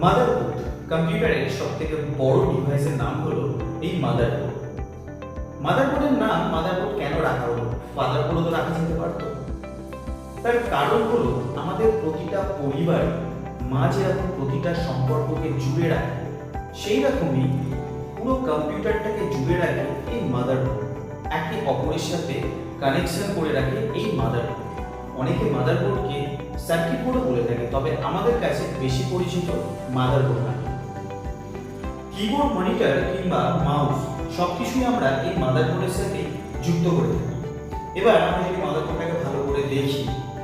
Motherboard কম্পিউটারের সবথেকে বড় ডিভাইসের নাম হলো এই মাদারবোর্ড। মাদারবোর্ডের নাম মাদারবোর্ড কেন রাখা হলো? ফাদারবোর্ডও তো রাখা যেতে পারতো। তার কারণ হলো আমাদের প্রতিটা পরিবারে মা যেরকম প্রতিটা সম্পর্ককে জুড়ে রাখে, সেই রকমই পুরো কম্পিউটারটাকে জুড়ে রাখে এই মাদারবোর্ড। একে অপরের সাথে কানেকশন করে রাখে এই মাদারবোর্ড। অনেকে মাদারবোর্ডকে সার্কিট বোর্ডও বলে থাকে, তবে আমাদের কাছে বেশি পরিচিত মাদারবোর্ড নামে। কিবোর্ড, মনিটর কিংবা মাউস সবকিছুই আমরা এই মাদারবোর্ডের সাথে যুক্ত করে থাকি। এবার আমরা যদি মাদারবোর্ডটাকে ভালো করে দেখি,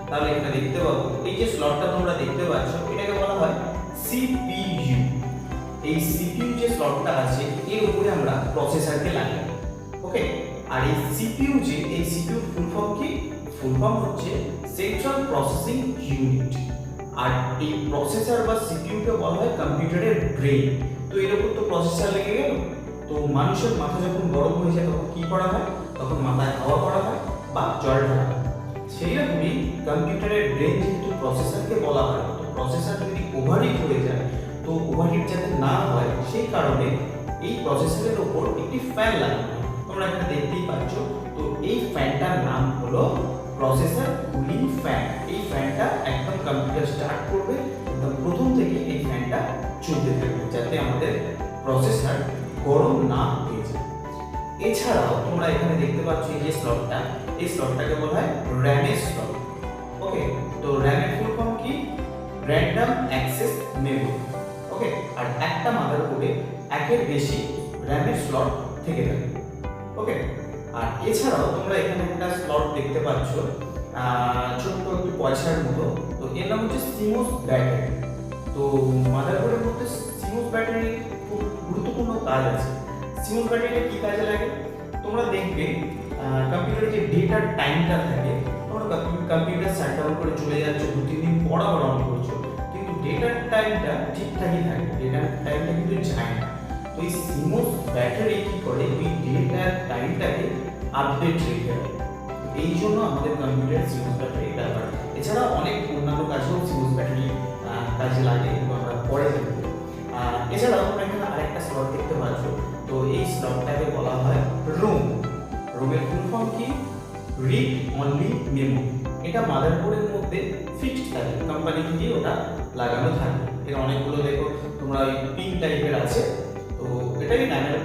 তাহলে এখানে দেখতে পাবো এই যে স্লটটা তোমরা দেখতে পাচ্ছ, এটাকে বলা হয় সিপিইউ। এই সিপিইউ যে স্লটটা আছে, এর উপরে আমরা প্রসেসরকে লাগাই। ওকে, আর এই সিপিইউ যে এই সিপিইউ ফুল ফর্ম কি? ফুল ফর্ম হচ্ছে সেন্ট্রাল প্রসেসিং ইউনিট। আর এই প্রসেসর বা সিপিইউকে বলা হয় কম্পিউটারের ব্রেন। তো এর উপর তো প্রসেসর লেগে গেল, তো মানুষের মাথা যখন গরম হয়ে যায় তখন কি করা হয়? তখন মাথায় হাওয়া করা হয় বা জল ঢালা হয়। সেই রকমই কম্পিউটারের ব্রেন যেহেতু প্রসেসরকে বলা হয়, তো প্রসেসর যদি ওভারহিট হয়ে যায়, তো ওভারহিট যাতে না হয় সেই কারণে এই প্রসেসরের উপর একটি ফ্যান লাগানো হয়। তোমরা এখানে দেখতেই পাচ্ছ। তো এই ফ্যানটার নাম হলো প্রসেসর কুলিং ফ্যান। এই ফ্যানটা একদম কম্পিউটার স্টার্ট করবে, একদম প্রথম থেকে এই ফ্যানটা চলতে থাকবে যাতে আমাদের প্রসেসর গরম না হয়ে যায়। এছাড়াও তোমরা এখানে দেখতে পাচ্ছ এই যে স্লটটা, এই স্লটটাকে বলা হয় র্যামের স্লট। ওকে, তো র্যামের ফুল ফর্ম কি? Random access memory. ওকে, আর একটা মাদারবোর্ডে একের বেশি র্যামের স্লট থেকে থাকে। ওকে, আর এছাড়াও তোমরা এখানে একটা স্লট দেখতে পাচ্ছ, ছোট্ট একটু পয়সার মতো। তো এর নাম হচ্ছে সিমোস ব্যাটারি। তো মাদারবোর্ডের মধ্যে সিমোস ব্যাটারির খুব গুরুত্বপূর্ণ কাজ আছে। সিমোস ব্যাটারিটা কি কাজে লাগে? তোমরা দেখবে কম্পিউটারে যে ডেটার টাইমটা থাকে, তোমরা কম্পিউটার শাট ডাউন করে চলে যাচ্ছ, 2-3 দিন পর আবার অন করছো, কিন্তু ডেটার টাইমটা ঠিকঠাকই থাকে, ডেটার টাইমটা কিন্তু যায় না। তো এই সিমোস ব্যাটারি কি করে? ওই ডেটার টাইমটাকে আপডেট রেখে দেয়। এই জন্য আমাদের কম্পিউটারে সিমোস ব্যাটারি ব্যবহার। এছাড়া অনেক অন্যান্য কাজেও সিমোস ব্যাটারি কাজে লাগে, কিন্তু আমরা পরে জানবো। এছাড়াও তোমরা এখানে আরেকটা স্লট দেখতে পাচ্ছ। তো এই স্লটটাকে বলা হয় রোম। রোমের ফুল ফর্ম কি? Read only memory. এটা মাদারবোর্ডের মধ্যে ফিক্সড থাকে, কোম্পানি থেকে ওটা লাগানো থাকে। এর অনেকগুলো দেখো তোমরা ওই পিন টাইপের আছে। তো এটাই র্যামের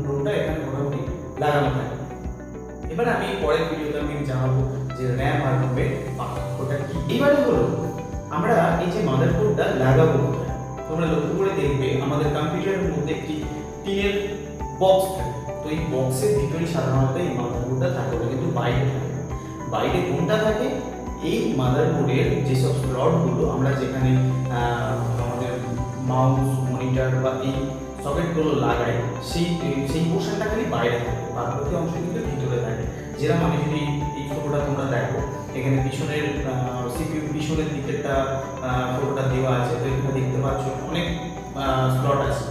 রোমটা এখানে মোটামুটি লাগানো থাকে। এবার আমি পরের ভিডিওতে আমি জানাবো যে র্যাম আর রোমের পার্থক্যটা কি। এবারে হলো আমরা এই যে মাদারবোর্ডটা লাগাবো কোথায়। তোমরা লক্ষ্য করে দেখবে আমাদের কম্পিউটারের মধ্যে একটি টিনের বক্স থাকে। তো এই বক্সের ভিতরে সাধারণত এই মাদারবোর্ডটা থাকে, ওটা কিন্তু বাইরে থাকে। বাইরে কোনটা থাকে? এই মাদারবোর্ডের যেসব স্লটগুলো আমরা যেখানে আমাদের মাউস, মনিটর বা এই সকেটগুলো লাগাই, সেই পোর্শনটা খালি বাইরে থাকে, বাকি অংশ কিন্তু ভিতরে থাকে। যেরকম আমি যদি এই ফটোটা তোমরা দেখো, এখানে পিছনের সিপিইউ পিছনের দিকেরটা ফটোটা দেওয়া আছে। তো এখানে দেখতে পাচ্ছ অনেক স্লট আছে,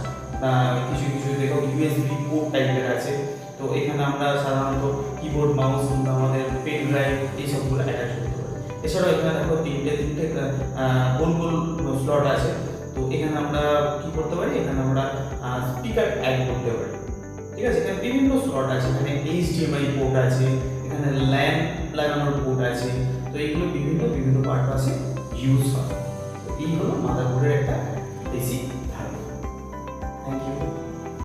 কিছু কিছু দেখো ইউএসবি পোর্ট টাইপের আছে। তো এখানে আমরা সাধারণত কিবোর্ড, মাউস কিংবা আমাদের পেন ড্রাইভ এইসবগুলো অ্যাটাচ করতে পারি। এছাড়াও এখানে দেখো তিনটে গোল গোল স্লট আছে। তো এখানে আমরা কি করতে পারি? এখানে আমরা স্পিকার অ্যাড করতে পারি। ঠিক আছে, এখানে বিভিন্ন স্লট আছে, এখানে এইচডিএমআই পোর্ট আছে, এখানে ল্যান লাগানোর পোর্ট আছে। তো এইগুলো বিভিন্ন বিভিন্ন পারপাসে ইউজ হয়। তো এই হলো মাদারবোর্ডের একটা